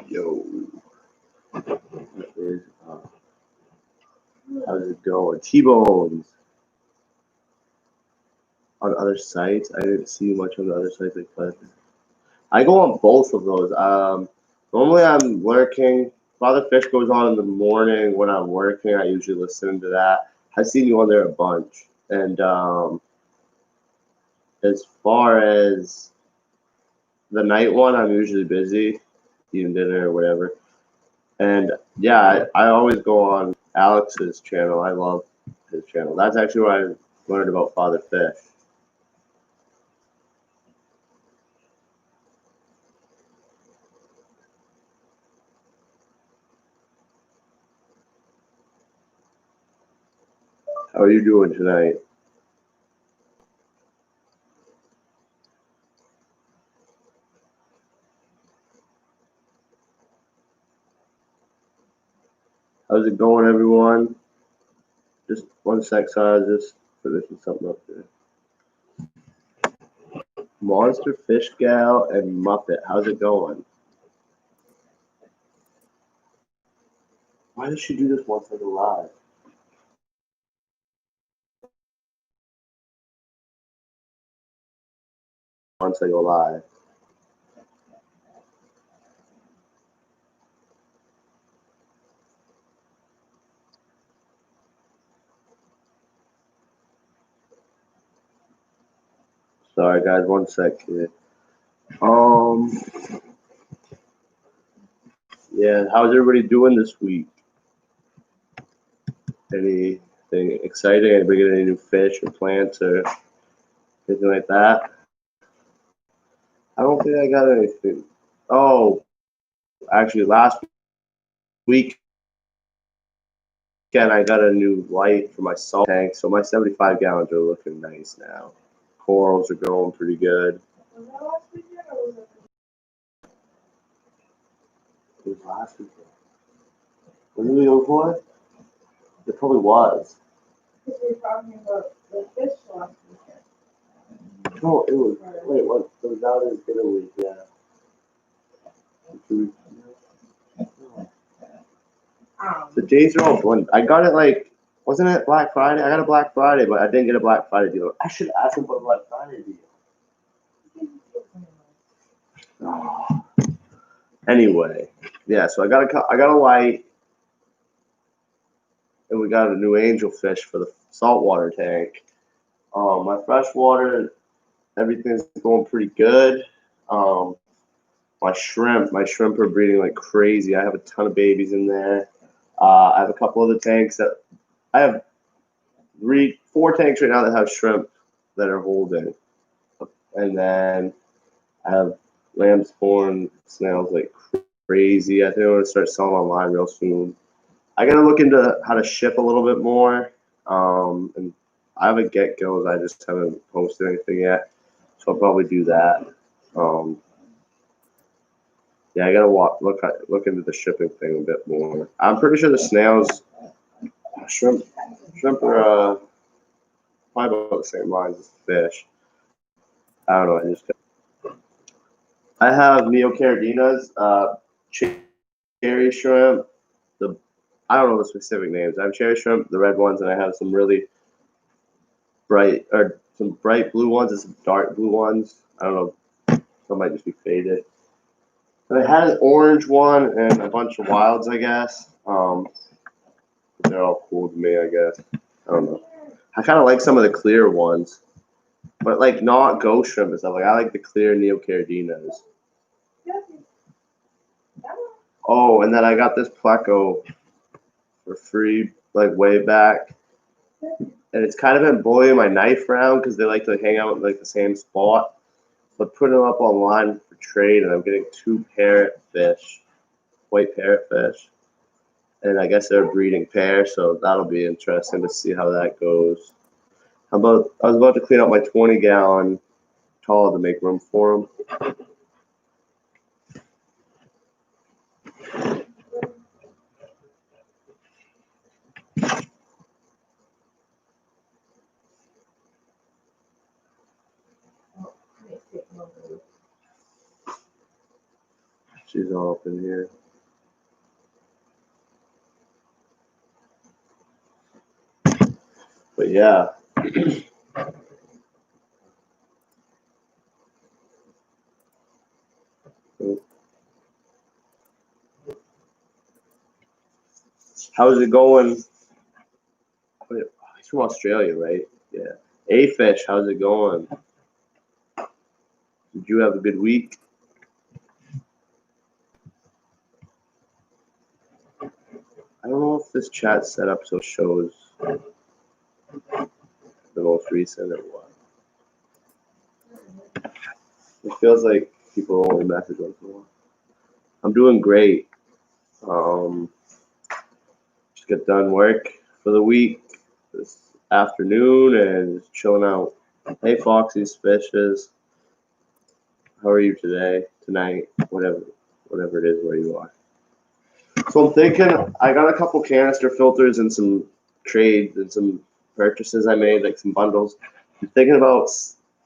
Yo, how's it going? T-Bones on other sites. I didn't see much on the other sites like that. I go on both of those. Normally I'm working. Father Fish goes on in the morning when I'm working. I usually listen to that. I've seen you on there a bunch. And as far as the night one, I'm usually busy, eating dinner or whatever. And yeah, I always go on Alex's channel. I love his channel. That's actually where I learned about Father Fish. How are you doing tonight? How's it going, everyone? Just 1 sec, sorry, I was just finishing something up there. Monster Fish Gal and Muppet, how's it going? Why does she do this once I go live? Once I go live. Sorry, guys, 1 sec here. Yeah, how's everybody doing this week? Anything exciting? Anybody get any new fish or plants or anything like that? I don't think I got anything. Oh, actually, last week I got a new light for my salt tank, so my 75 gallons are looking nice now. Corals are going pretty good. Was that last weekend or was it? It was last weekend. When did we go for it? It probably was. Because we were talking about the fish last weekend. No, it was. Wait, what? It was out in Italy, yeah. The days are all blended. I got it like, wasn't it Black Friday? I got a Black Friday, but I didn't get a Black Friday deal. I should ask him for a Black Friday deal. Oh. Anyway, yeah. So I got a light, and we got a new angelfish for the saltwater tank. My freshwater, everything's going pretty good. My shrimp are breeding like crazy. I have a ton of babies in there. I have a couple of the tanks that I have 4 tanks right now that have shrimp that are holding, and then I have lamb's horn snails like crazy. I think I'm gonna start selling online real soon. I gotta look into how to ship a little bit more, and I haven't get goes. I just haven't posted anything yet, so I'll probably do that. Yeah, I gotta look into the shipping thing a bit more. I'm pretty sure the snails, shrimp are probably about the same lines as fish. I don't know. I have neocardinas, cherry shrimp. I don't know the specific names. I have cherry shrimp, the red ones, and I have some really bright blue ones and some dark blue ones. I don't know. Some might just be faded. And I had an orange one and a bunch of wilds, I guess. They're all cool to me, I guess. I don't know. I kind of like some of the clear ones, but like not ghost shrimp and stuff. Like I like the clear neocardinas. Oh, and then I got this pleco for free, like way back, and it's kind of been bullying my knife around because they like to hang out in like the same spot. So I put them up online for trade, and I'm getting 2 parrotfish, white parrotfish, and I guess they're a breeding pair, so that'll be interesting to see how that goes. I was about to clean out my 20-gallon tall to make room for them. She's all up in here. But yeah. How's it going? Wait, he's from Australia, right? Yeah. Hey, Fish, how's it going? Did you have a good week? I don't know if this chat's set up so it shows the most recent or what. It feels like people only message once in a while. I'm doing great. Just got done work for the week this afternoon and just chilling out. Hey, Foxy's Fishes. How are you today, tonight, whatever it is where you are. So I'm thinking I got a couple canister filters and some trades and some purchases I made, like some bundles. I'm thinking about,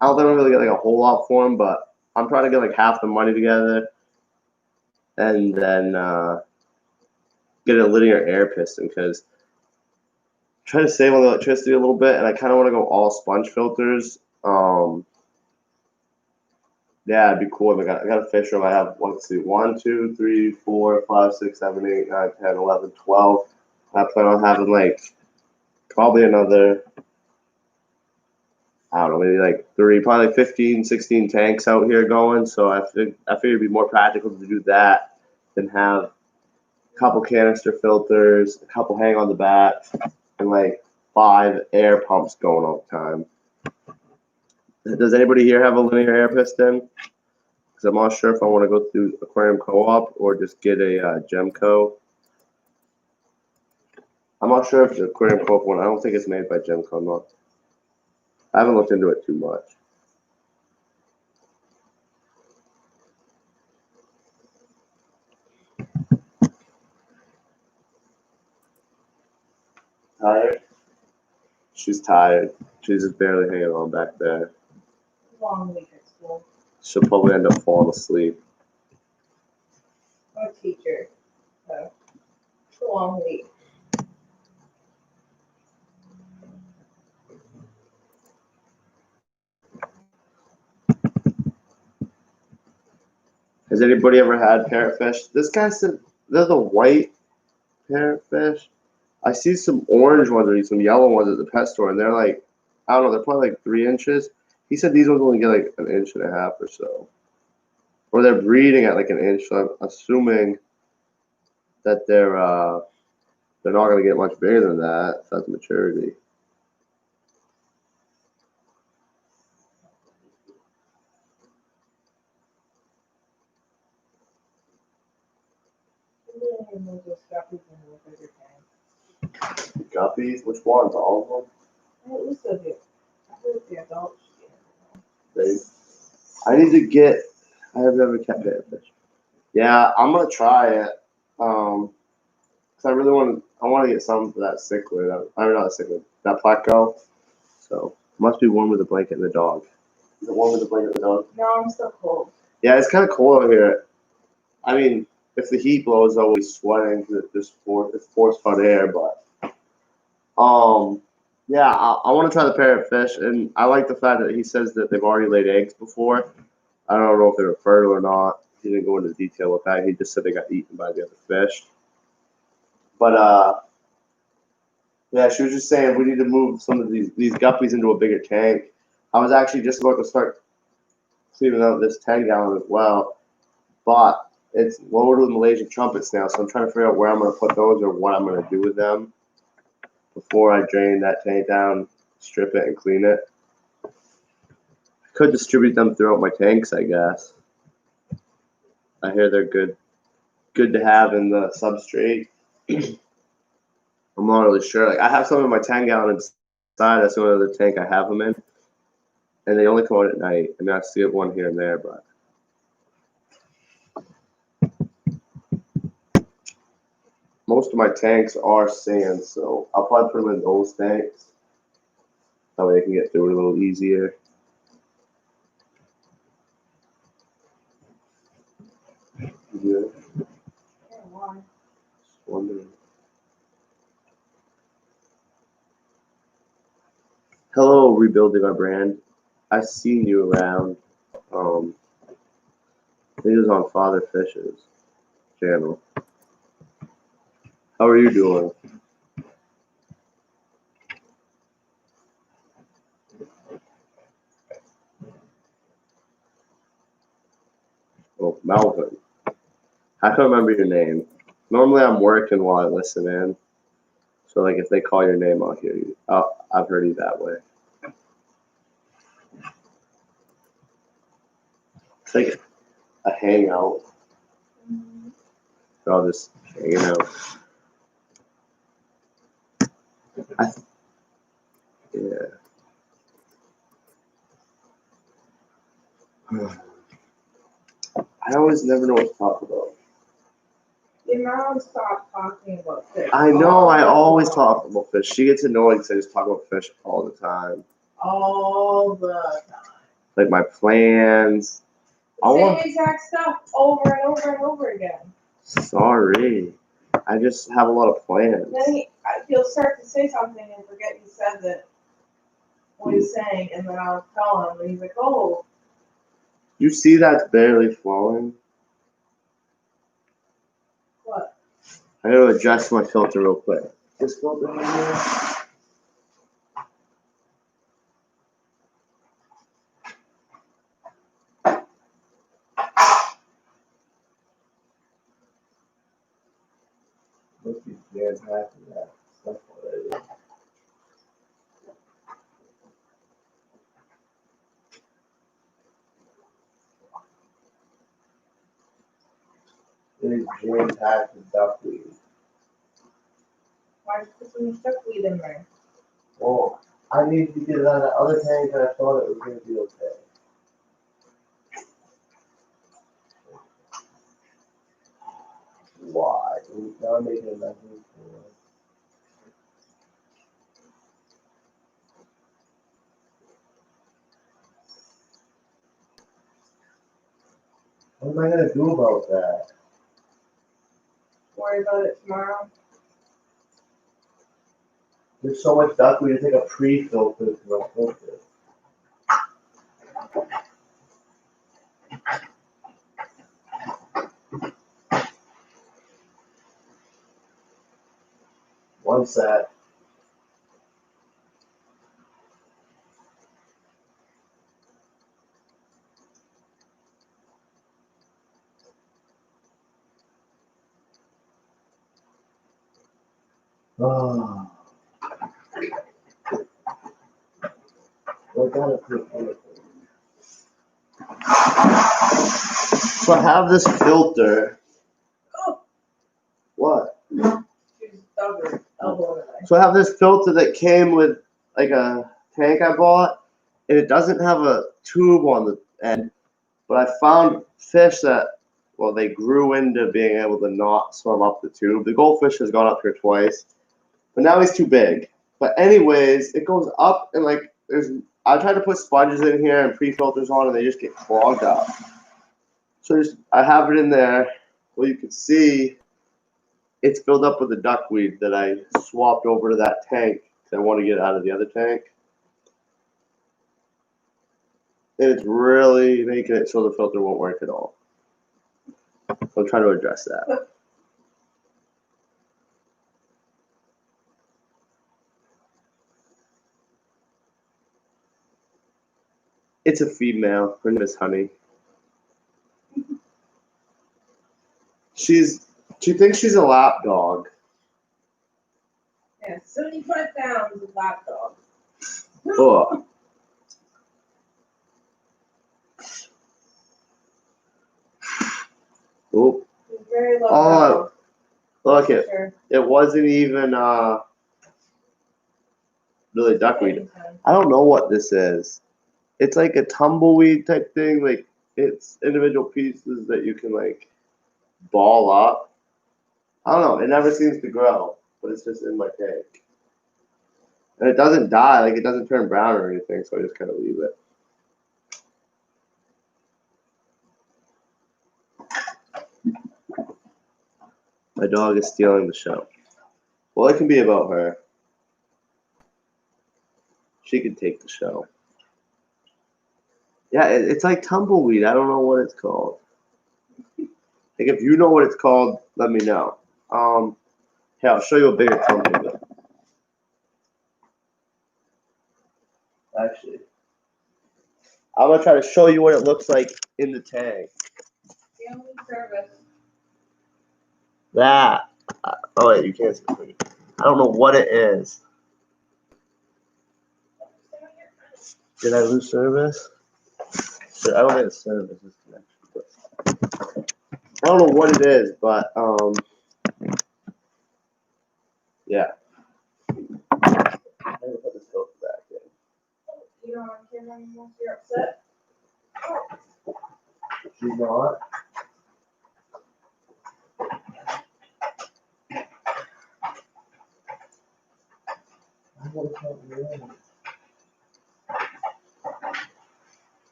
I don't think I'm gonna get like a whole lot for them, but I'm trying to get like half the money together and then get a linear air piston because I'm trying to save on the electricity a little bit and I kind of want to go all sponge filters. Yeah, it'd be cool. I got a fish room. I have, let's see, 1, 2, 3, 4, 5, 6, 7, 8, 9, 10, 11, 12. I plan on having like probably another, I don't know, maybe like probably like 15, 16 tanks out here going. So I figured it'd be more practical to do that than have a couple canister filters, a couple hang on the back, and like 5 air pumps going all the time. Does anybody here have a linear air piston? Because I'm not sure if I want to go through Aquarium Co-op or just get a Gemco. I'm not sure if it's Aquarium Co-op one. I don't think it's made by Gemco. I haven't looked into it too much. Tired? She's tired. She's just barely hanging on back there. Long week at school. She'll probably end up falling asleep. I'm a teacher, so it's a long week. Has anybody ever had parrotfish? This guy said they're the white parrotfish. I see some orange ones or some yellow ones at the pet store, and they're like, I don't know, they're probably like 3 inches. He said these ones only get like 1.5 inches or so. Or they're breeding at like 1 inch, so I'm assuming that they're not going to get much bigger than that if that's maturity. Guppies? Which ones? All of them? It was so good. I heard the adults. I need to get. I have never kept parrotfish. Yeah, I'm gonna try it. Cause I really want to. I want to get some for that cichlid. I mean, not a cichlid. That Pleco. So must be warm with a blanket and the dog. Is it warm with the blanket and the dog? No, I'm still cold. Yeah, it's kind of cold out here. I mean, if the heat blows, I'll be sweating because it's forced hot air. But yeah, I want to try the parrotfish, and I like the fact that he says that they've already laid eggs before. I don't know if they were fertile or not. He didn't go into detail with that. He just said they got eaten by the other fish. But yeah, she was just saying we need to move some of these guppies into a bigger tank. I was actually just about to start cleaning out this 10-gallon as well, but it's loaded with Malaysian trumpets now, so I'm trying to figure out where I'm going to put those or what I'm going to do with them before I drain that tank down, strip it, and clean it. I could distribute them throughout my tanks, I guess. I hear they're good to have in the substrate. I'm not really sure. Like I have some in my 10-gallon inside. That's the only other tank I have them in, and they only come out at night. I mean, I see it one here and there, but most of my tanks are sand, so I'll probably put them in those tanks. That way they can get through it a little easier. Yeah. Yeah, why? Just wondering. Hello, rebuilding our brand. I've seen you around. I think it was on Father Fish's channel. How are you doing? Oh, Melvin. I can't remember your name. Normally I'm working while I listen in. So like if they call your name, I'll hear you. I've heard you that way. It's like a hangout. They're all just hanging out. Yeah. I always never know what to talk about. Your mom stopped talking about fish. I know, I always talk about fish. She gets annoyed because I just talk about fish all the time. All the time. Like my plans. Same exact stuff over and over and over again. Sorry. I just have a lot of plans. Then he'll start to say something and forget he said it, what he's saying, and then I'll tell him, and he's like, oh. You see that's barely flowing? What? I gotta adjust my filter real quick. This filter right here. Must be jam-packed in that stuff already. It is jam-packed with duckweed. Why did you put so much duckweed in there? Well, I need to get it out of the other tank and I thought it was gonna be okay. Why? Now I'm making a mess of it. What am I gonna do about that? Worry about it tomorrow. There's so much duckweed to take a pre-filter to a filter. One sec. Oh. I gotta put it. So I have this filter. Oh, What? she's stubborn. Elbow in there. So I have this filter that came with like a tank I bought, and it doesn't have a tube on the end. But I found fish that, well, they grew into being able to not swim up the tube. The goldfish has gone up here twice, but now he's too big. But anyways, it goes up and like I tried to put sponges in here and pre-filters on, and they just get clogged up. So I have it in there. Well, you can see it's filled up with the duckweed that I swapped over to that tank because I want to get out of the other tank. And it's really making it so the filter won't work at all. So I'm trying to address that. It's a female. Her name is Honey. She thinks she's a lap dog. Yeah, 75 pounds of lapdog. Ugh. Oop. She's very low. Oh, look it. Sure. It wasn't even really duckweed. I don't know what this is. It's like a tumbleweed type thing. Like it's individual pieces that you can like ball up. I don't know. It never seems to grow, but it's just in my tank. And it doesn't die. Like it doesn't turn brown or anything. So I just kind of leave it. My dog is stealing the show. Well, it can be about her. She can take the show. Yeah, it's like tumbleweed. I don't know what it's called. Like, if you know what it's called, let me know. Here, I'll show you a bigger tumbleweed. Actually, I'm gonna try to show you what it looks like in the tank. Family service. That. Oh wait, you can't see it. I don't know what it is. Did I lose service? I don't think it's service. It's connection. I don't know what it is, but yeah. I'm gonna put this filter back in. You don't want to hear anymore, so you're upset? She's not.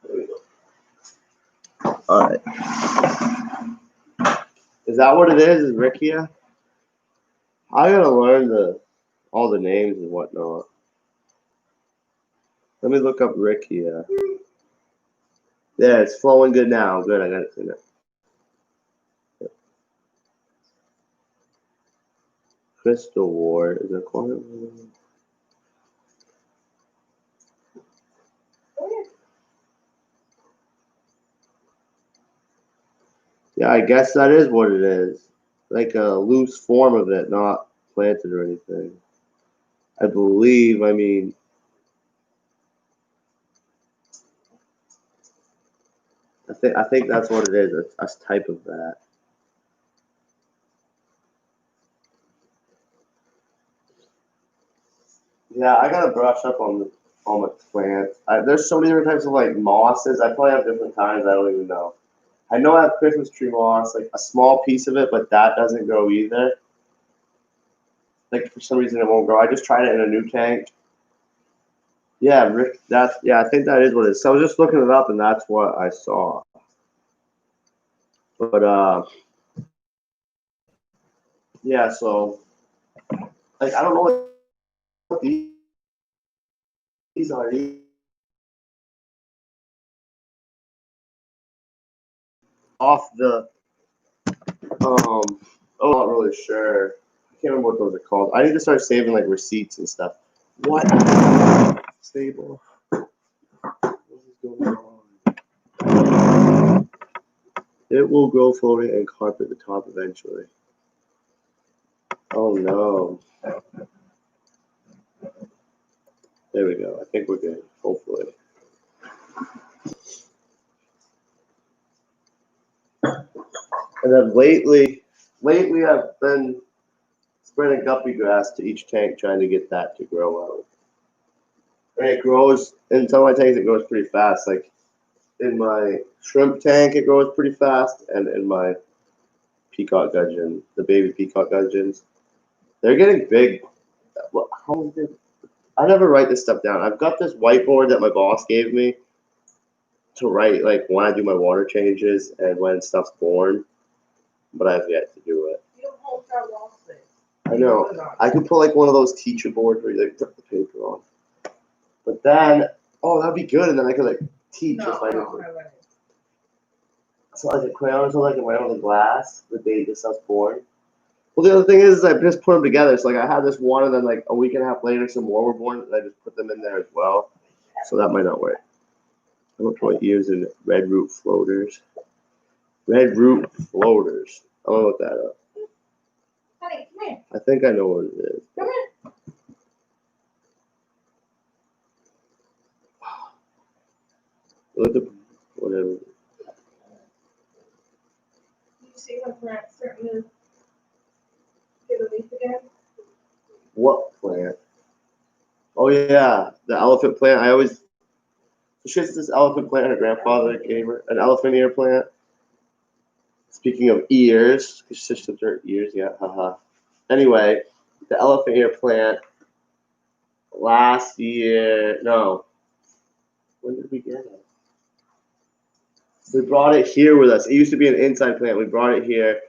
There we go. All right. Is that what it is? Is Rick here? I gotta learn all the names and whatnot. Let me look up Rick here. Yeah, it's flowing good now. Good, I got it in it. Crystal Ward is a corner. Yeah, I guess that is what it is. Like a loose form of it, not planted or anything. I believe, I mean, I think that's what it is, a type of that. Yeah, I gotta brush up on my plants. There's so many different types of like mosses. I probably have different kinds. I don't even know. I know I have Christmas tree moss, like a small piece of it, but that doesn't grow either. Like for some reason it won't grow. I just tried it in a new tank. Yeah, Rick. I think that is what it is. So I was just looking it up, and that's what I saw. But yeah. So like I don't know what these are. Off the I'm not really sure. I can't remember what those are called. I need to start saving like receipts and stuff. What? Stable. What is going on? It will grow floating and carpet the top eventually. Oh no. There we go. I think we're good. Hopefully. And then lately I've been spreading guppy grass to each tank, trying to get that to grow out. And it grows in some of my tanks. It grows pretty fast. Like in my shrimp tank, it grows pretty fast, and in my peacock gudgeon, the baby peacock gudgeons, they're getting big. How is it? I never write this stuff down. I've got this whiteboard that my boss gave me to write like when I do my water changes and when stuff's born, but I've yet to do it. You don't hold our wall space. I know. I could put like one of those teacher boards where you like put the paper on. But then, that'd be good, and then I could like teach if I did. So like a crayon or something I can write on the glass the day the stuff's born. Well, the other thing is I just put them together. So like I had this one, and then like a week and a half later, some more were born, and I just put them in there as well. So that might not work. I'm gonna put using red root floaters. Red root floaters. I'm gonna look that up. Honey, come here. I think I know what it is. Come here. Look at whatever. You see when plants starting to get a leaf again? What plant? Oh yeah, the elephant plant. She has this elephant plant her grandfather gave her, an elephant ear plant. Speaking of ears, because she said her ears, yeah, haha. Anyway, the elephant ear plant last year, no. When did we get it? We brought it here with us. It used to be an inside plant. We brought it here.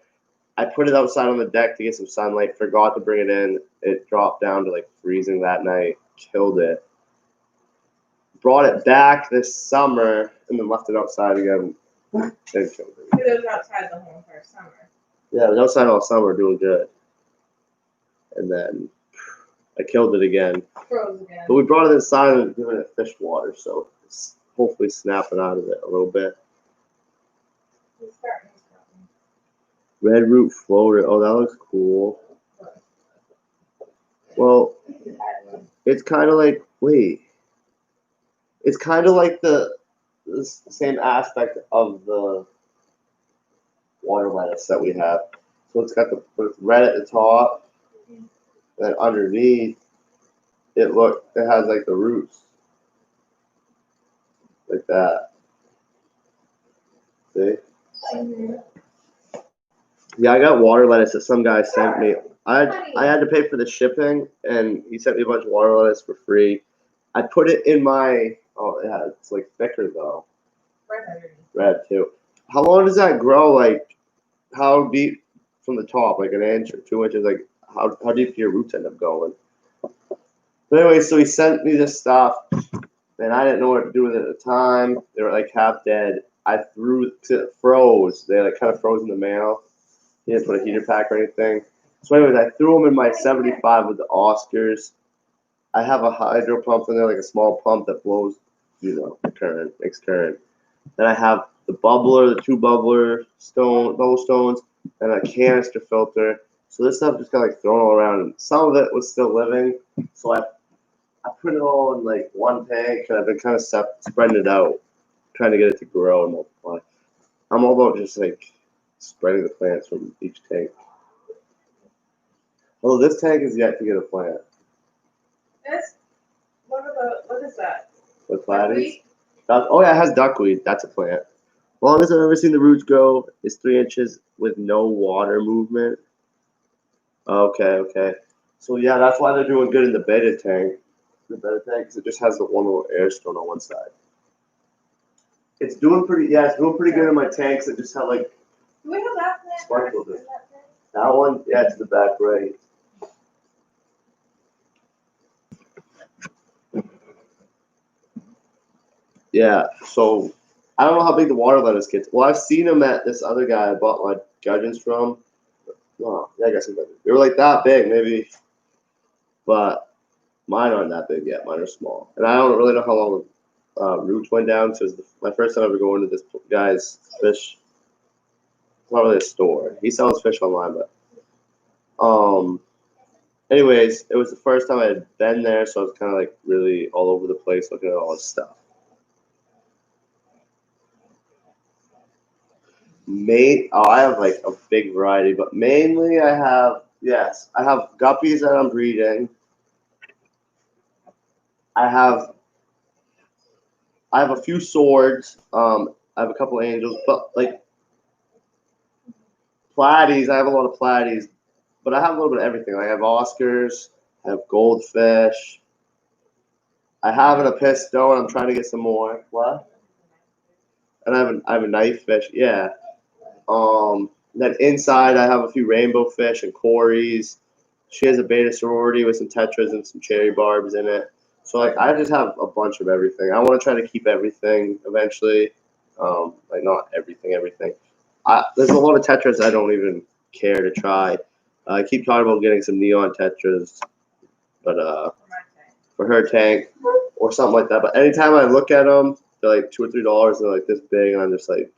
I put it outside on the deck to get some sunlight. Forgot to bring it in. It dropped down to like freezing that night. Killed it. Brought it back this summer and then left it outside again. Then killed it. It was outside the whole entire summer. Yeah, it was outside all summer doing good. And then I killed it again. Froze again. But we brought it inside and given it fish water, so it's hopefully snapping out of it a little bit. It's starting. Red root floater. Oh, that looks cool. Well, it's kind of like, wait. It's kind of like the same aspect of the water lettuce that we have. So it's got the red at the top, and then underneath, it has like the roots. Like that. See? Mm-hmm. Yeah, I got water lettuce that some guy sent me. I had to pay for the shipping, and he sent me a bunch of water lettuce for free. I put it in my. Oh yeah, it's like thicker though. Red too. How long does that grow? Like, how deep from the top? Like an inch or 2 inches? Like, how deep do your roots end up going? But anyway, so he sent me this stuff, and I didn't know what to do with it at the time. They were like half dead. I threw it froze. They like kind of froze in the mail. He didn't put a heater pack or anything. So anyways, I threw them in my 75 with the Oscars. I have a hydro pump in there, like a small pump that blows, current, makes current. Then I have the bubbler, the 2 bubble stones, and a canister filter. So this stuff just got like thrown all around, and some of it was still living. So I put it all in like one tank, and I've been kind of spreading it out, trying to get it to grow and multiply. I'm all about just like spreading the plants from each tank. Oh, this tank is yet to get a plant. What is that? The platies? Oh yeah, it has duckweed. That's a plant. Longest I've ever seen the roots grow is 3 inches with no water movement. Okay. So yeah, that's why they're doing good in the beta tank. The beta tank, because it just has the one little air stone on one side. It's doing pretty good in my tanks that just have like. Do we have that plant? Sparkle this. That one, yeah, it's the back right. Yeah, so I don't know how big the water lettuce gets. Well, I've seen them at this other guy I bought my gudgeons from. Oh, yeah, I guess they were like that big, maybe. But mine aren't that big yet. Mine are small. And I don't really know how long the roots went down. So it's my first time ever going to this guy's fish. It's not really a store. He sells fish online, but anyways, it was the first time I had been there, so I was kind of like really all over the place looking at all this stuff. I have like a big variety, but mainly I have guppies that I'm breeding. I have a few swords. I have a couple angels, but like platies, I have a lot of platies, but I have a little bit of everything. I have Oscars, I have goldfish, I have an apisto, and I'm trying to get some more. What? And I have a knife fish, yeah. Then inside I have a few rainbow fish and cories. She has a beta sorority with some tetras and some cherry barbs in it. So like I just have a bunch of everything. I want to try to keep everything eventually. Like not everything. There's a lot of tetras I don't even care to try. I keep talking about getting some neon tetras, but for her tank or something like that. But anytime I look at them, they're like $2 or $3. They're like this big, and I'm just like,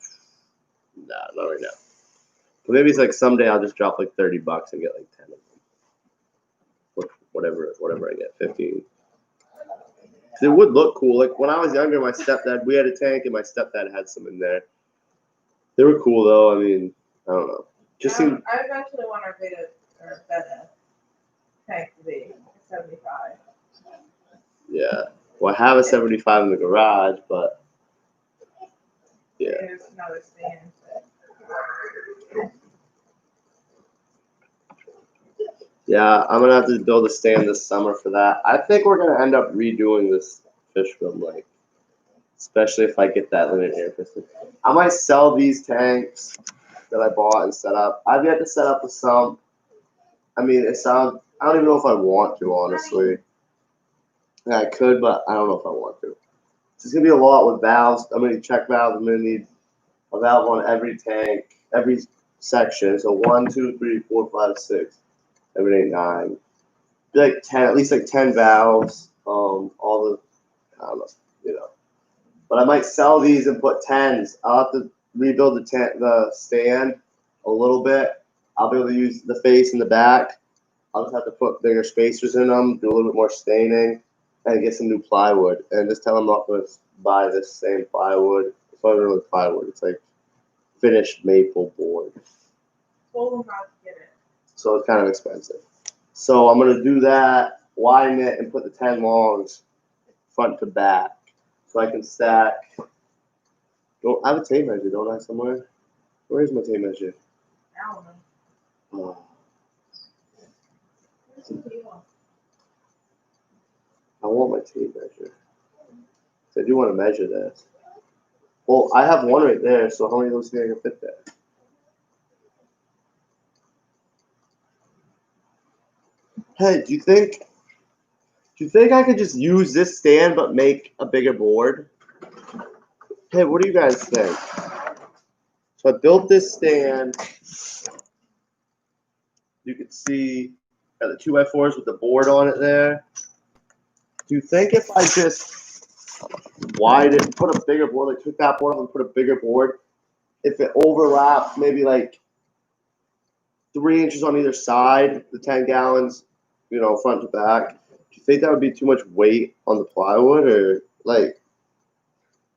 nah, not right now. But maybe it's like someday I'll just drop like $30 and get like 10 of them. Whatever I get, 15. It would look cool. Like when I was younger, my stepdad, we had a tank, and my stepdad had some in there. They were cool though. I mean, I don't know. I eventually want our beta tank to be 75. Yeah. Well, I have a 75 in the garage, but yeah. There's another stand. Yeah, I'm gonna have to build a stand this summer for that. I think we're gonna end up redoing this fish room, like, especially if I get that limited air piston. I might sell these tanks that I bought and set up. I've yet to set up a sump. I mean, I don't even know if I want to, honestly. Yeah, I could, but I don't know if I want to. It's gonna be a lot with valves. I'm gonna need check valves. I'm gonna need a valve on every tank, every section. So 1, 2, 3, 4, 5, 6, 7, 8, 9. Be like 10, at least like 10 valves. All the, I don't know, you know. But I might sell these and put 10s. I'll have to rebuild the stand a little bit. I'll be able to use the face and the back. I'll just have to put bigger spacers in them, do a little bit more staining, and get some new plywood. And just tell them I'm not going to buy this same plywood. It's not really plywood. It's like finished maple board. Told them not to get it. So it's kind of expensive. So I'm going to do that, widen it, and put the 10 longs front to back. So I can stack. I have a tape measure, don't I, somewhere? Where is my tape measure? I don't know. Oh. Where's the deal? I want my tape measure. I do want to measure this. Well, I have one right there, so how many of those things I can fit there? Hey, do you think I could just use this stand but make a bigger board? Hey, what do you guys think? So I built this stand. You can see got the 2x4s with the board on it there. Do you think if I just widened, put a bigger board, like took that board off and put a bigger board, if it overlaps maybe like 3 inches on either side, the 10 gallons, you know, front to back, do you think that would be too much weight on the plywood, or like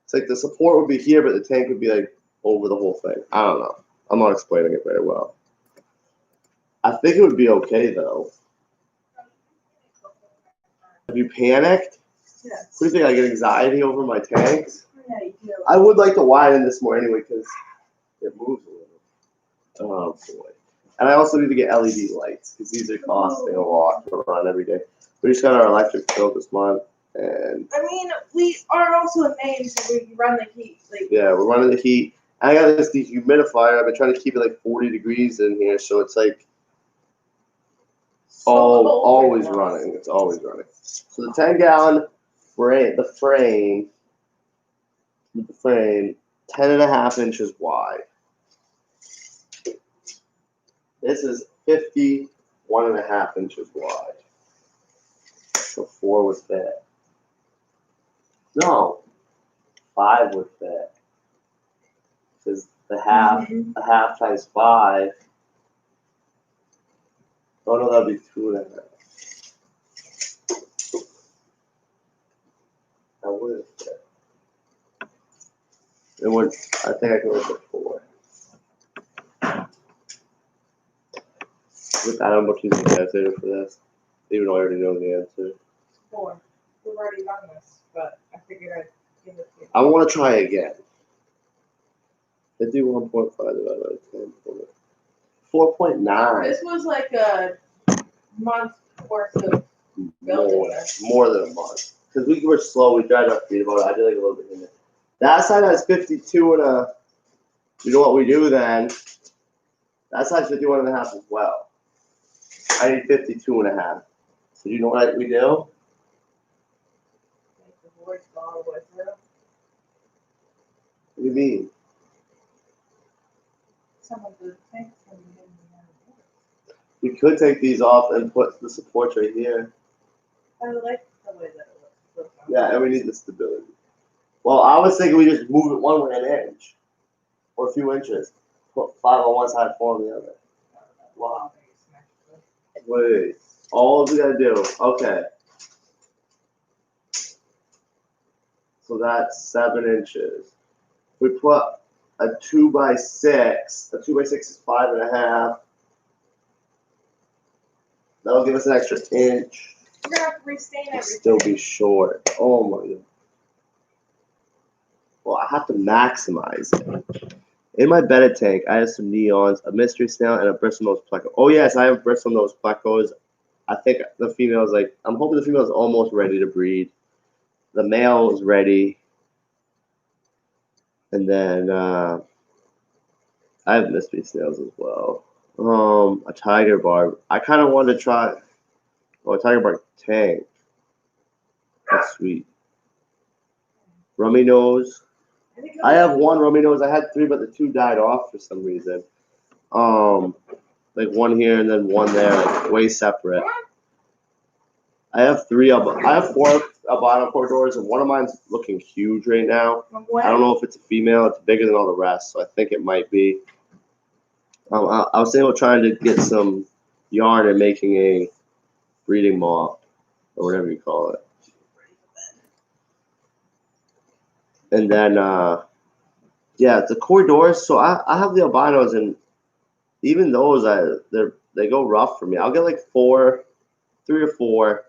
it's like the support would be here, but the tank would be like over the whole thing? I don't know. I'm not explaining it very well. I think it would be okay though. Have you panicked? Yes. What do you think? I get anxiety over my tanks? Yeah, you do. I would like to widen this more anyway because it moves a little. Oh boy. And I also need to get LED lights because these are costing a lot to run every day. We just got our electric bill this month, and I mean, we are also in Maine, so we run the heat. Like, yeah, we're running the heat. I got this dehumidifier. I've been trying to keep it like 40 degrees in here, so it's like so cold always right now. running. It's always running. So the 10-gallon frame, the frame, 10.5 inches wide. This is 51.5 inches wide. So 4 would fit. No, 5 would fit. Because a half times 5. Oh no, that'd be 2.5. That would fit. It would. I think I could look at 4. With that, I'm going to use the calculator for this, even though I already know the answer. 4. We've already done this, but I figured I'd give it to you. I want to try again. 51.5 divided by 10. 4.9. This was like a month worth of building this. More than a month. Because we were slow. We tried to read about it. I did like a little bit in it. That side has 52 and a. You know what we do then? That side's 51.5 as well. I need 52.5. So you know what we do? Make the boards go all the way through. What do you mean? Some of the things can be hidden in the board. We could take these off and put the supports right here. I like the way that it looks. Yeah, and we need the stability. Well, I was thinking we just move it one way an inch. Or a few inches. Put 5 on one side, 4 on the other. Wow. Wait. All we gotta do. Okay. So that's 7 inches. We put a 2x6. A 2x6 is 5.5. That'll give us an extra inch. We're gonna have to restain It'll everything. still be short. Oh my god. Well, I have to maximize it. In my bedded tank, I have some neons, a mystery snail, and a bristle nose pleco. Oh yes, I have bristle nose plecos. I think the female is like, I'm hoping the female is almost ready to breed. The male is ready. And then I I have mystery snails as well. A tiger barb. I kind of wanted to try. Oh, a tiger barb tank. That's sweet. Rummy nose. I have one rummy nose. I had 3, but the 2 died off for some reason. Like one here and then one there, like way separate. I have 3 I have 4 albino corridors, and one of mine's looking huge right now. I don't know if it's a female. It's bigger than all the rest, so I think it might be. I was thinking of trying to get some yarn and making a breeding moth, or whatever you call it. And then, yeah, the corridors. So I have the albinos, and even those, they go rough for me. I'll get like 3 or 4,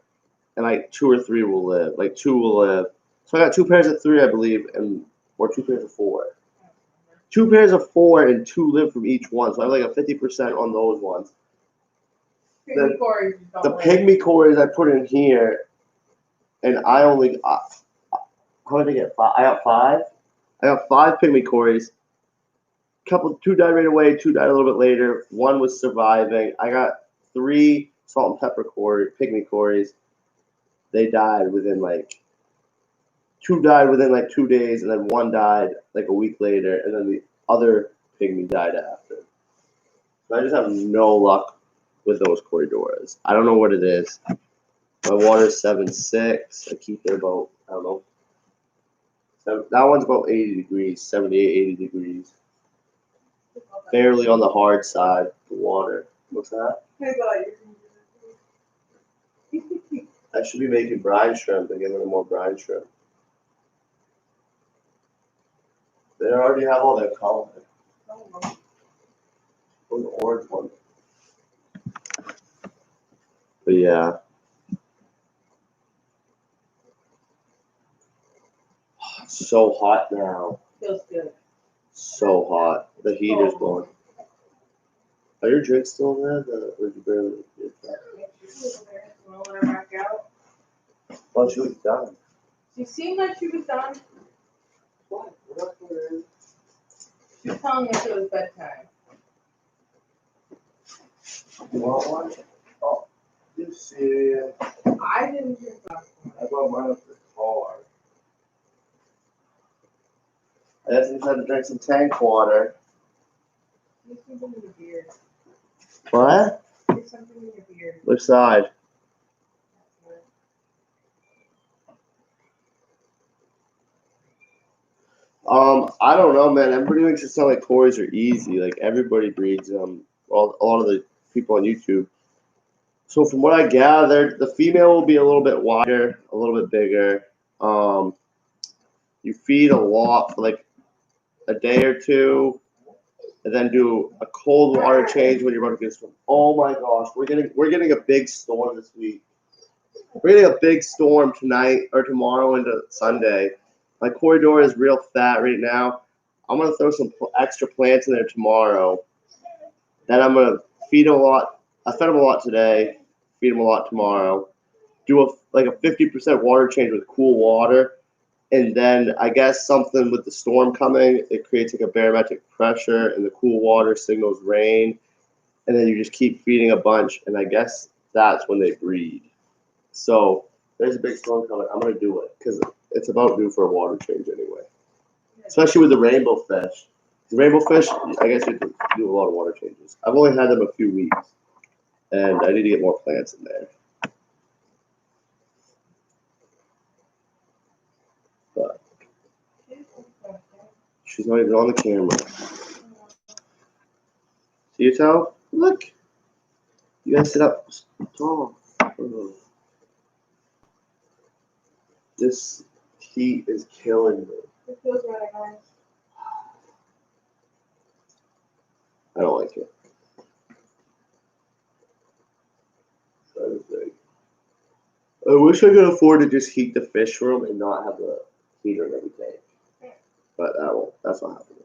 and like 2 or 3 will live. Like 2 will live. So I got 2 pairs of 3, I believe, or 2 pairs of 4. 2 pairs of 4 and 2 live from each one. So I have like a 50% on those ones. The pygmy cories I put in here, and I only how did I get 5? I got 5. I got 5 pygmy cories. 2 died right away. 2 died a little bit later. 1 was surviving. I got 3 salt and pepper pygmy cories. They died within like 2 died within like 2 days, and then 1 died like a week later, and then the other pygmy died after. So I just have no luck with those corridors. I don't know what it is. My water's 7.6. I keep it about, I don't know. That one's about 80 degrees, 78, 80 degrees. Fairly on the hard side, the water. What's that? I should be making brine shrimp and giving them more brine shrimp. They already have all their color. Or the orange one. But yeah. It's so hot now. Feels good. So hot. The heater's going. Are your drinks still in there? Or did you barely get that? Oh, she was done. She seemed like she was done. What? We're not going in. She was telling us it was bedtime. You want one? Oh, you serious? I didn't drink that one. I brought mine up the car. I just had to drink some tank water. There's something in your beard. What? There's something in your beard. Which side? I don't know, man. Everybody makes it sound like cories are easy. Like everybody breeds them. Well, a lot of the people on YouTube. So from what I gathered, the female will be a little bit wider, a little bit bigger. You feed a lot for like a day or 2, and then do a cold water change when you're about to get swim. Oh my gosh, we're getting a big storm this week. We're getting a big storm tonight or tomorrow into Sunday. My corridor is real fat right now. I'm gonna throw some extra plants in there tomorrow. Then I'm gonna feed a lot. I fed them a lot today. Feed them a lot tomorrow. Do a 50% water change with cool water, and then I guess something with the storm coming, it creates like a barometric pressure, and the cool water signals rain, and then you just keep feeding a bunch, and I guess that's when they breed. So there's a big storm coming. I'm gonna do it because it's about due for a water change anyway. Especially with the rainbow fish. The rainbow fish, I guess you have to do a lot of water changes. I've only had them a few weeks, and I need to get more plants in there. But she's not even on the camera. See your toe? Look. You gotta sit up tall. Oh. This heat is killing me. It feels really nice. I don't like it. I wish I could afford to just heat the fish room and not have the heater and everything. But that's not happening.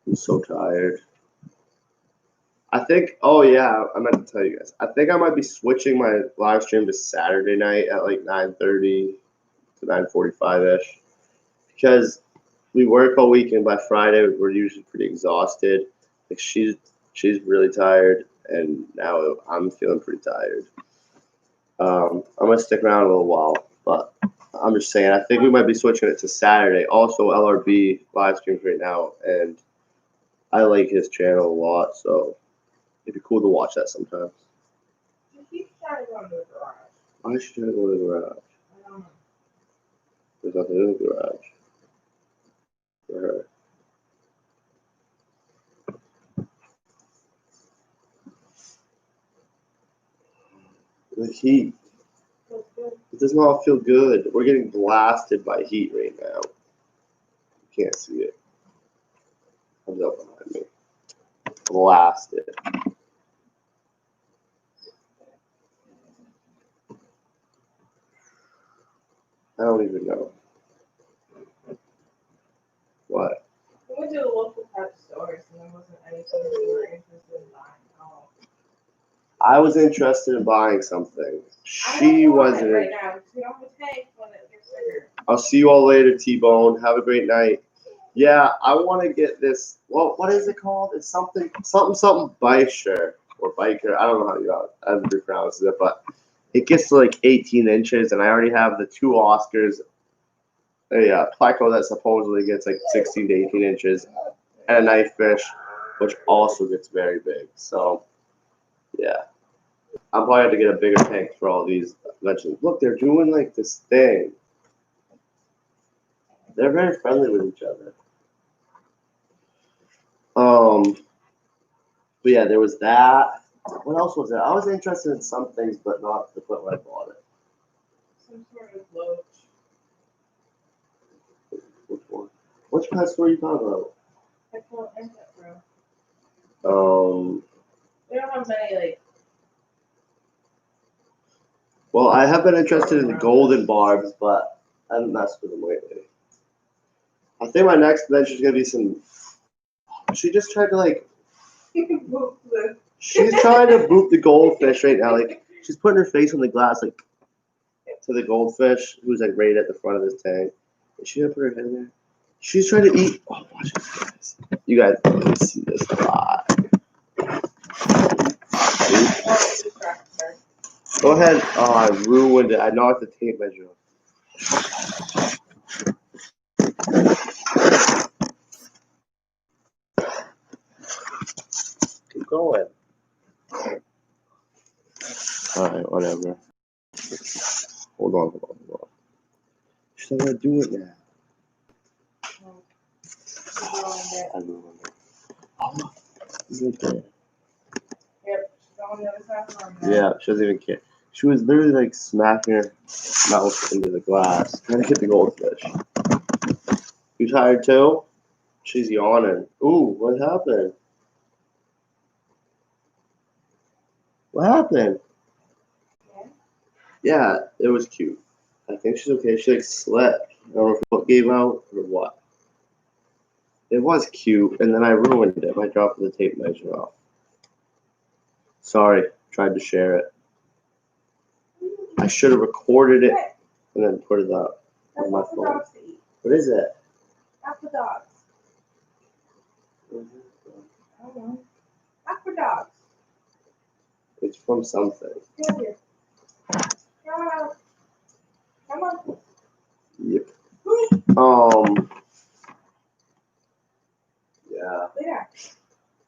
I'm so tired. I think, oh yeah, I meant to tell you guys. I think I might be switching my live stream to Saturday night at like 9:30 to 9:45-ish. Because we work all weekend. By Friday, we're usually pretty exhausted. Like she's really tired, and now I'm feeling pretty tired. I'm gonna stick around a little while, but I'm just saying I think we might be switching it to Saturday. Also, LRB live streams right now, and I like his channel a lot, so it'd be cool to watch that sometimes. He keeps trying to go into the garage. Why should I go to the garage? I don't know. There's nothing in the garage for her. The heat. Feels good. It does not feel good. We're getting blasted by heat right now. You can't see it. Comes up behind me. Blasted. I don't even know. What? We went to the local pet stores and there wasn't anything we were interested in buying at all. I was interested in buying something. I She don't want wasn't. it right now because we don't have a tank when it gets bigger. I'll see you all later, T-Bone. Have a great night. Yeah, I want to get this. Well, what is it called? It's something biker or biker. I don't know how to pronounce it, but it gets to like 18 inches, and I already have the two Oscars, a pleco that supposedly gets like 16 to 18 inches, and a knife fish, which also gets very big. So, yeah, I'm probably have to get a bigger tank for all these mentions. Look, they're doing like this thing. They're very friendly with each other. But yeah, there was that. What else was there? I was interested in some things, but not to the point where I bought it. Some sort of loach. Which one? Which pet store are you talking about? I can't enter it, bro. Um, We don't have many, like, well, I have been interested in the golden barbs, but I haven't messed with them lately. I think my next venture is gonna be some. She just tried to like. She's trying to boop the goldfish right now. Like she's putting her face on the glass, like to the goldfish who's like right at the front of this tank. Is she gonna put her head in there? She's trying to eat. Oh, watch this, guys. You guys can see this a lot. Go ahead. Oh, I ruined it. I knocked the tape measure off. Keep going. Alright, whatever. Hold on. She's not gonna do it now. I ruined it. Oh, it's right there. Yep, she's on the other side of the room now. Yeah, she doesn't even care. She was literally like smacking her mouth into the glass, trying to get the goldfish. You tired too? She's yawning. Ooh, what happened? What happened? Yeah, it was cute. I think she's okay. She like slept. I don't know if her foot gave out or what. It was cute, and then I ruined it by dropping the tape measure off. Sorry, tried to share it. I should have recorded it and then put it up on my phone. Dogs to eat. What is it? Not for dogs. I don't know. Not for dogs. It's from something. Get here. Come on. Yep. Yeah. Yeah.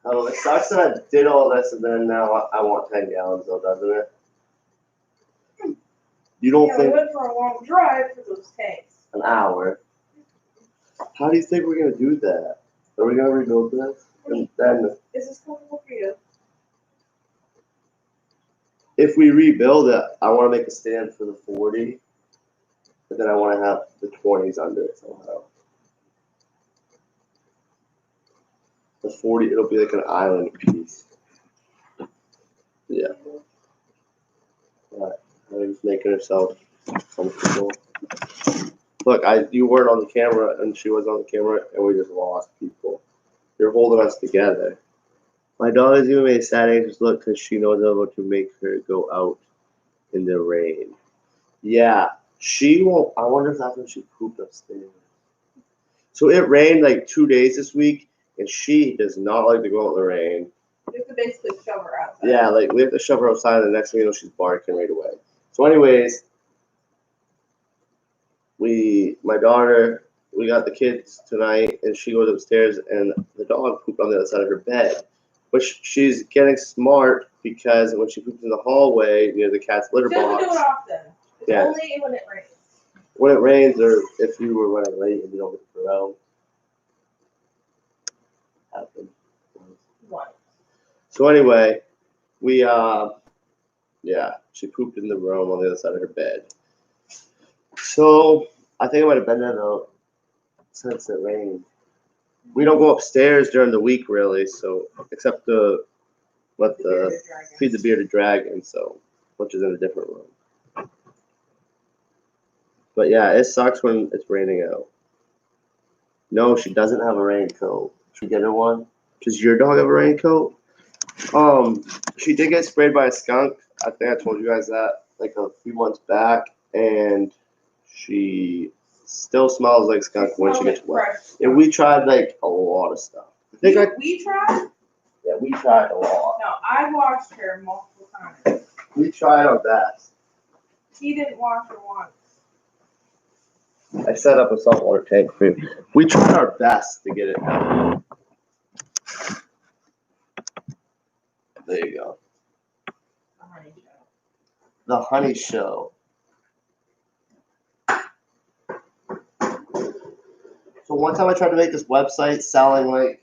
Oh, it sucks that I did all this and then now I want 10 gallons though, doesn't it? You don't Yeah, think we went for a long drive for those tanks. an hour? How do you think we're gonna do that? Are we gonna rebuild this? And then Is this comfortable for you? if we rebuild it, I want to make a stand for the 40, but then I want to have the 20s under it somehow. The 40, it'll be like an island piece. Yeah. Right. I'm just making herself comfortable. Look, you weren't on the camera and she was on the camera and we just lost people. You're holding us together. My dog has even made a sad anxious look because she knows I'm about to make her go out in the rain. Yeah, she won't. I wonder if that's when she pooped upstairs. So it rained like 2 days this week, and she does not like to go out in the rain. You have to basically shove her outside. Yeah, like we have to shove her outside, and the next thing you know, she's barking right away. So, anyways, my daughter, we got the kids tonight, and she goes upstairs, and the dog pooped on the other side of her bed. But she's getting smart because when she poops in the hallway near the cat's litter She doesn't box, do it often. It's Yeah. only when it rains. when it rains or if you were running late and you don't get to go out, happen. What? So anyway, we she pooped in the room on the other side of her bed. So I think it might have been there though since it rained. We don't go upstairs during the week really, so except to let the feed the bearded dragon, so which is in a different room. But yeah, it sucks when it's raining out. No, she doesn't have a raincoat. Should we get her one? Does your dog have a raincoat? She did get sprayed by a skunk. I think I told you guys that like a few months back, and she still smells like skunk when she gets wet. And we tried like a lot of stuff. We tried? Yeah, we tried a lot. No, I washed her multiple times. We tried our best. He didn't wash her once. I set up a saltwater tank for you. We tried our best to get it done. There you go. The honey show. The honey show. So one time I tried to make this website selling like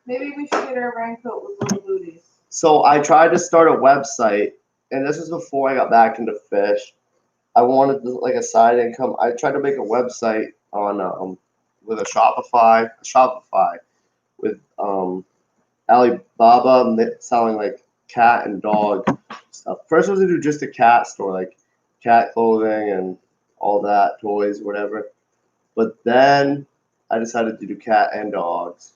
Maybe we should get her a raincoat with little booties. So I tried to start a website, and this was before I got back into fish. I wanted like a side income. I tried to make a website on with a Shopify with Alibaba selling like cat and dog stuff. First I was gonna do just a cat store, like cat clothing and all that, toys, whatever. But then I decided to do cat and dogs,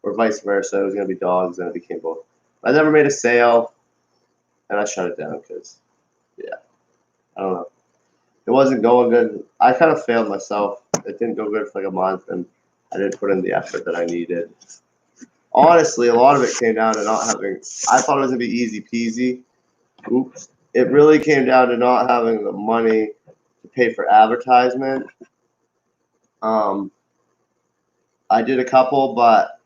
or vice versa. It was gonna be dogs, and it became both. I never made a sale, and I shut it down because, I don't know. It wasn't going good. I kind of failed myself. It didn't go good for like a month, and I didn't put in the effort that I needed. Honestly, a lot of it came down to not having. I thought it was gonna be easy peasy. Oops. It really came down to not having the money to pay for advertisement. I did a couple, but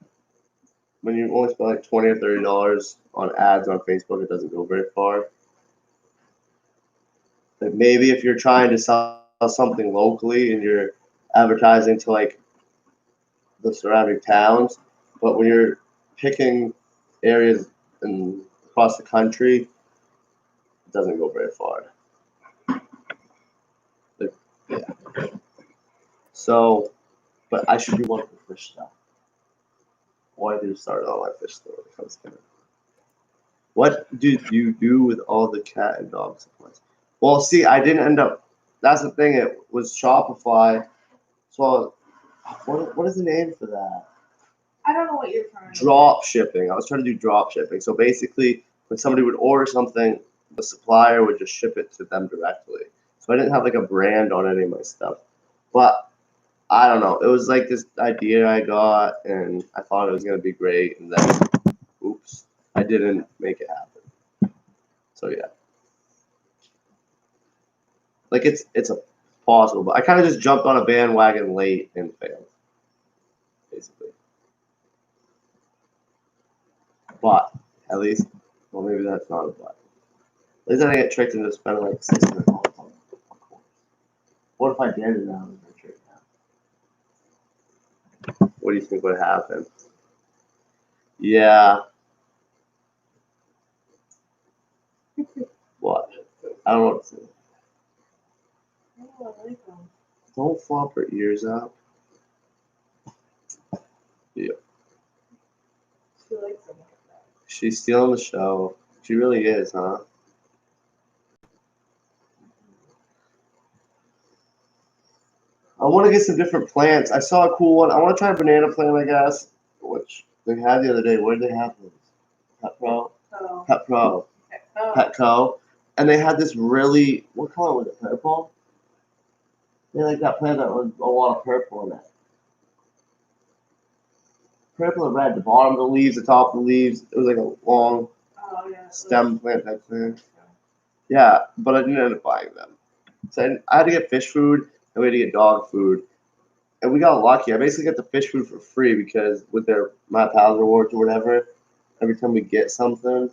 when you only spend like $20 or $30 on ads on Facebook, it doesn't go very far. Like maybe if you're trying to sell something locally and you're advertising to like the surrounding towns, but when you're picking areas across the country, it doesn't go very far. Like, yeah. So, but I should do one for fish stuff. Why did you start an online fish store? What did you do with all the cat and dog supplies? Well, see, I didn't end up. That's the thing. It was Shopify. So, what is the name for that? I don't know what you're trying to Drop shipping. I was trying to do drop shipping. So basically, when somebody would order something, the supplier would just ship it to them directly. So I didn't have like a brand on any of my stuff. But I don't know. It was like this idea I got, and I thought it was gonna be great, and then, oops, I didn't make it happen. So yeah. Like it's a possible, but I kind of just jumped on a bandwagon late and failed, basically. But at least, well, maybe that's not a but. At least I didn't get tricked into spending like $600 on course. What if I did and I was tricked now? What do you think would happen? Yeah. What? I don't know what to say. Oh, I like them. Don't flop her ears up. Yeah. She likes them like that. She's stealing the show. She really is, huh? I want to get some different plants. I saw a cool one. I want to try a banana plant, I guess, which they had the other day. Where did they have those? Pet Pro? Oh. Pet Pro. Oh. Petco. And they had this really, what color was it? Purple? They like that plant that was a lot of purple in it. Purple and red, the bottom of the leaves, the top of the leaves. It was like a long stem plant type thing. Yeah, but I didn't end up buying them. So I had to get fish food and we had to get dog food. And we got lucky. I basically got the fish food for free because with their My Pals rewards or whatever, every time we get something,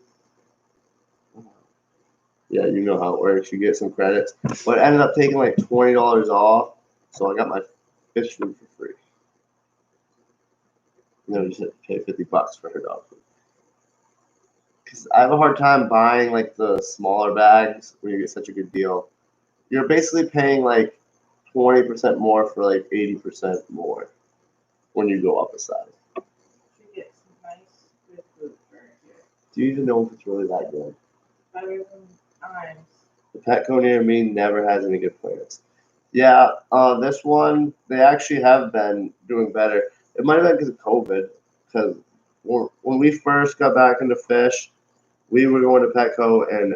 yeah, you know how it works. You get some credits. But I ended up taking like $20 off, so I got my fish food for free. And then I just had to pay $50 for her dog food. Because I have a hard time buying like the smaller bags when you get such a good deal. You're basically paying like 20% more for like 80% more when you go up a size. You get some nice good food for here. Do you even know if it's really that good? Better than times. The Petco near me never has any good plants. Yeah, this one, they actually have been doing better. It might have been because of COVID, because when we first got back into fish, we were going to Petco and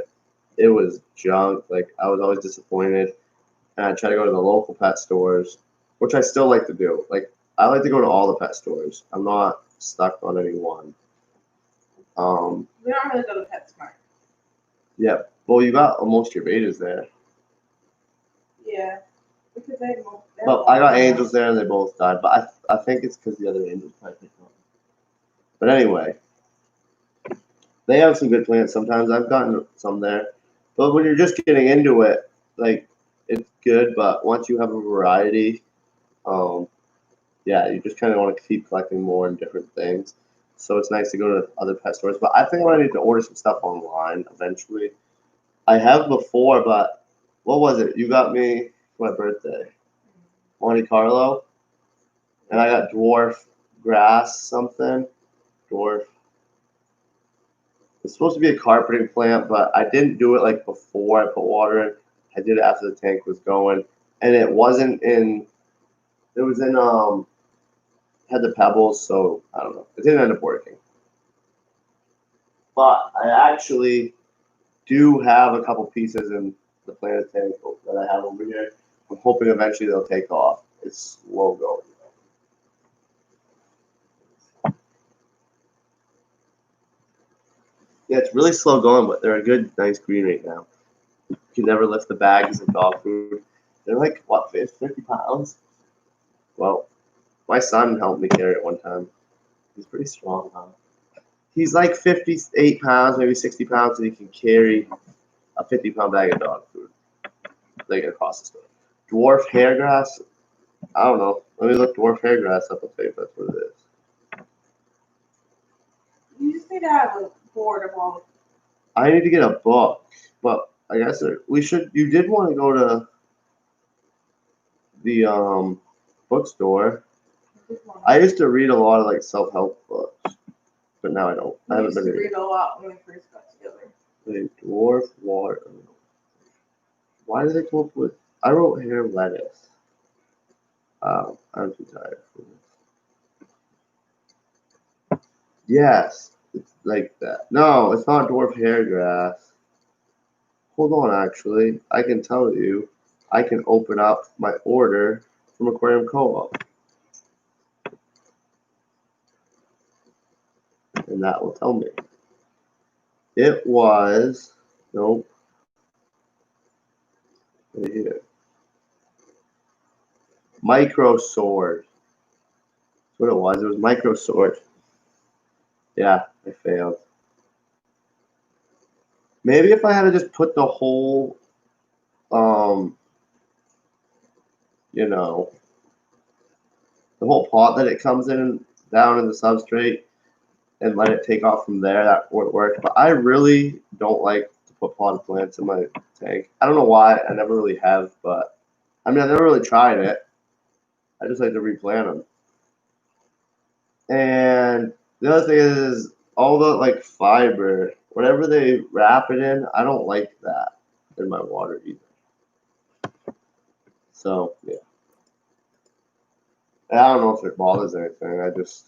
it was junk. Like, I was always disappointed. And I try to go to the local pet stores, which I still like to do. Like, I like to go to all the pet stores. I'm not stuck on any one. We don't really go to PetSmart. Yeah. Well, you got most of your betas there. Yeah. Because they don't. But I got angels there and they both died. But I think it's because the other angels probably picked up. But anyway, they have some good plants sometimes. I've gotten some there. But when you're just getting into it, like, it's good. But once you have a variety, yeah, you just kind of want to keep collecting more and different things. So it's nice to go to other pet stores. But I think I'm gonna need to order some stuff online eventually. I have before, but what was it? You got me for my birthday, Monte Carlo, and I got dwarf grass something. Dwarf. It's supposed to be a carpeting plant, but I didn't do it like before I put water in. I did it after the tank was going, and it wasn't in. It was in had the pebbles, so I don't know. It didn't end up working. But I actually do have a couple pieces in the planted tank that I have over here. I'm hoping eventually they'll take off. It's slow going. Yeah, it's really slow going, but they're a good, nice green right now. You can never lift the bags of dog food. They're like, what, 50 pounds? Well, my son helped me carry it one time. He's pretty strong, huh? He's like 58 pounds, maybe 60 pounds, and he can carry a 50-pound bag of dog food. Like across the store. Dwarf hair grass? I don't know. Let me look dwarf hair grass up and see if that's what it is. You just need to have a board of all. I need to get a book, but I guess we should. You did want to go to the bookstore. I used to read a lot of like self-help books, but now I don't. I haven't been reading a lot when we first got together. Wait, dwarf water. Why did they come up with? I wrote hair lettuce. I'm too tired for this. Yes, it's like that. No, it's not dwarf hair grass. Hold on, actually, I can tell you. I can open up my order from Aquarium Co-op. And that will tell me. It was, nope, right here. Micro Sword. That's what it was. It was Micro Sword. Yeah, I failed. Maybe if I had to just put the whole, you know, the whole pot that it comes in down in the substrate and let it take off from there, that would work. But I really don't like to put potted plants in my tank. I don't know why. I never really have, but I mean, I never really tried it. I just like to replant them. And the other thing is all the like fiber, whatever they wrap it in, I don't like that in my water either. So yeah. And I don't know if it bothers anything. I just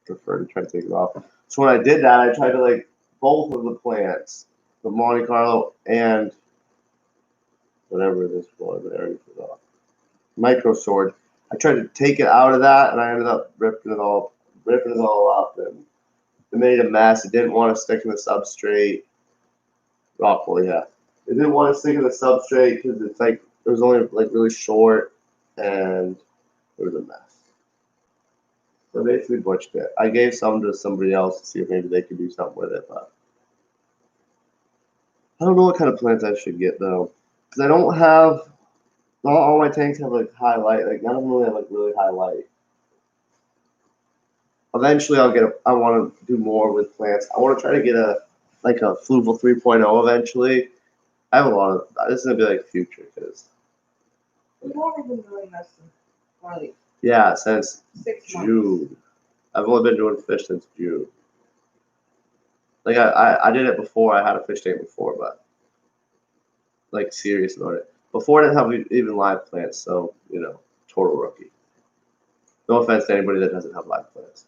prefer to try to take it off. So when I did that, I tried to like both of the plants, the Monte Carlo and whatever this was, I already forgot. micro sword. I tried to take it out of that, and I ended up ripping it all up, and it made a mess. It didn't want to stick in the substrate. Rockwool, yeah. It didn't want to stick in the substrate because it's like it was only like really short, and it was a mess. So I basically butchered it. I gave some to somebody else to see if maybe they could do something with it, but I don't know what kind of plants I should get though, because I don't have. Not all my tanks have like high light. Like none of them really have like really high light. Eventually, I want to do more with plants. I want to try to get a Fluval 3.0 eventually. I have a lot of. This is gonna be like future because. We've only been doing this for like Yeah, since 6 months. June. I've only been doing fish since June. Like I did it before. I had a fish tank before, but like serious about it. Before I didn't have even live plants, so total rookie. No offense to anybody that doesn't have live plants.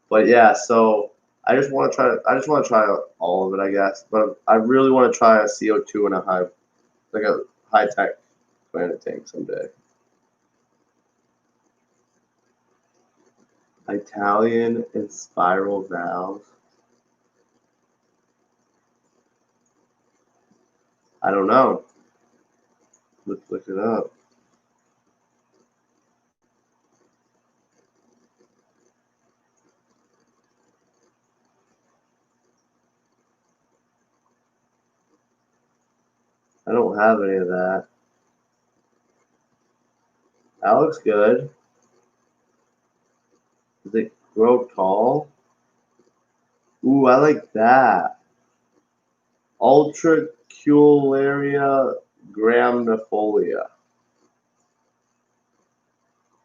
But yeah, so I just want to try. I just want to try all of it, I guess. But I really want to try a CO2 and a high tech planet tank someday. Italian and spiral valves. I don't know. Let's look it up. I don't have any of that. That looks good. Does it grow tall? Ooh, I like that. Ultracularia graminifolia.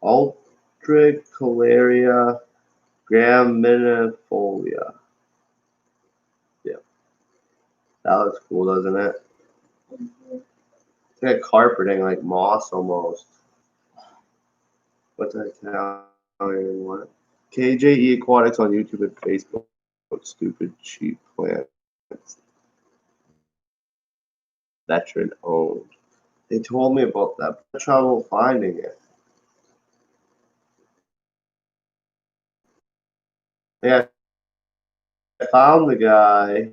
Ultracularia graminifolia. Yeah, that looks cool, doesn't it? It's like carpeting, like moss almost. What's that Italian one? KJE Aquatics on YouTube and Facebook. Stupid cheap plants. Veteran owned. They told me about that. I had trouble finding it. Yeah, I found the guy.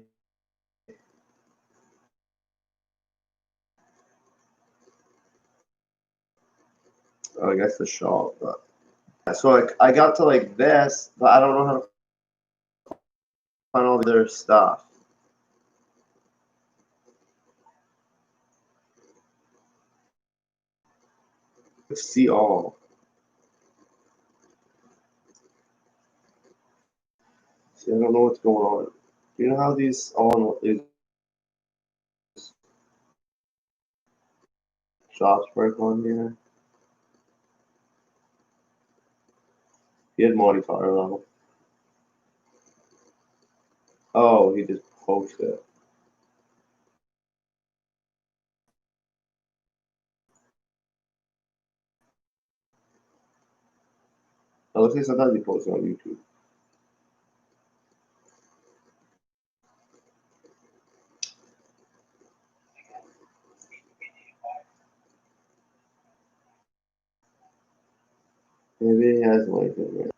Oh, I guess the shop, but so I got to like this, but I don't know how to find all the other stuff. See all. See, I don't know what's going on. Do you know how these shops work on here? He had Monte Carlo. Oh, he just posted it. It looks like sometimes he posts it on YouTube. Maybe he has like it.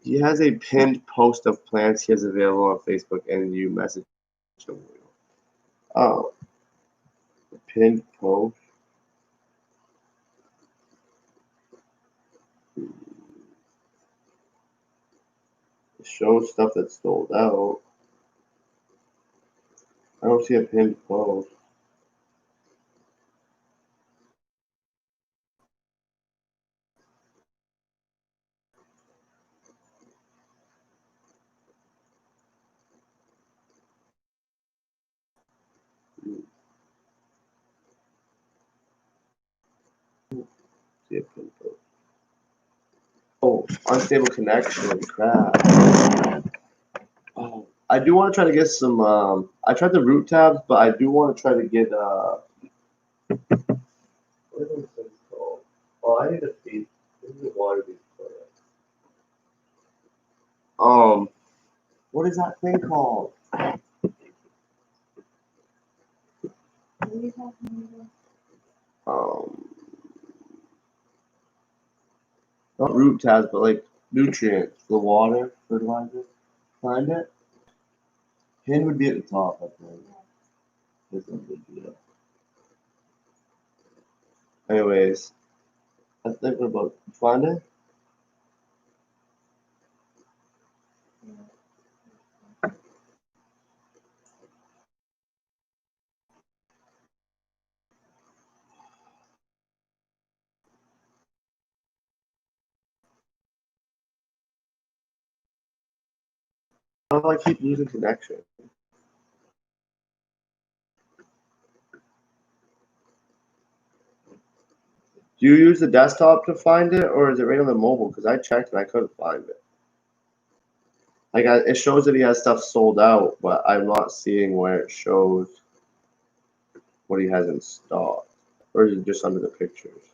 He has a pinned post of plants he has available on Facebook, and you message him. Oh, a pinned post. It shows stuff that's sold out. I don't see a pinned post. See a pinned post. Oh, unstable connection. Crap. Oh, I do want to try to get some. I tried the root tabs, but I do want to try to get. What are those things called? Oh, I need to feed. I need to water these plants. What is that thing called? What are you talking Not root tabs, but like nutrients, the water, fertilizer. Find it. Pin would be at the top, I think. This one would be up. Anyways, I think we're about to find it. How do I keep losing connection? Do you use the desktop to find it, or is it right on the mobile? Because I checked and I couldn't find it. Like, it shows that he has stuff sold out, but I'm not seeing where it shows what he has in stock. Or is it just under the pictures?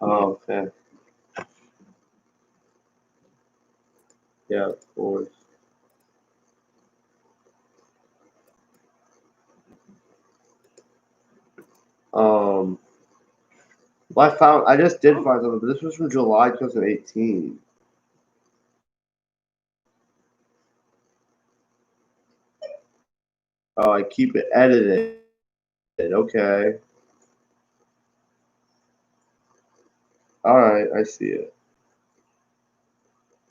Oh, okay. Yeah, of course. Well, I just did find something, but this was from July 2018. Oh, I keep it edited. Okay. All right, I see it.